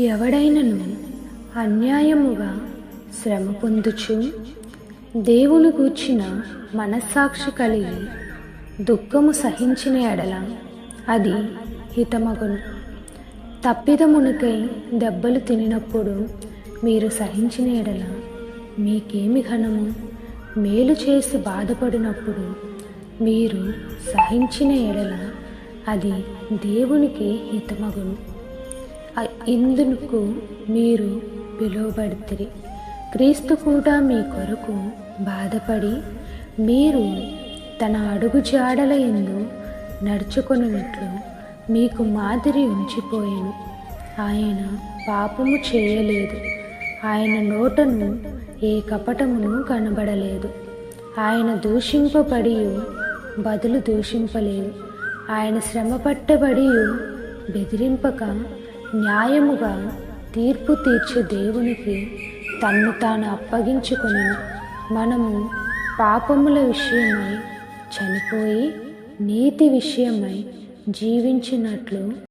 ఎవడైనను అన్యాయముగా శ్రమ పొందుచు దేవుని గూర్చిన మనస్సాక్షి కలిగి దుఃఖము సహించిన ఎడల అది హితమగును. తప్పిదమునకై దెబ్బలు తినినప్పుడు మీరు సహించిన ఎడల మీకేమి ఘనము? మేలు చేసి బాధపడినప్పుడు మీరు సహించిన ఎడల అది దేవునికి హితమగును. ఇందుకు మీరు పిలువబడితిరి. క్రీస్తు కూడా మీ కొరకు బాధపడి మీరు తన అడుగు జాడల యందు నడుచుకొనున్నట్లు మీకు మాదిరి ఉంచిపోయెను. ఆయన పాపము చేయలేదు, ఆయన నోటను ఏ కపటమును కనబడలేదు. ఆయన దూషింపబడి బదులు దూషింపలేదు. ఆయన శ్రమ పట్టబడి బెదిరింపక న్యాయముగా తీర్పు తీర్చు దేవునికి తన్ను తాను అప్పగించుకొని మనము పాపముల విషయమై చనిపోయి నీతి విషయమై జీవించినట్లు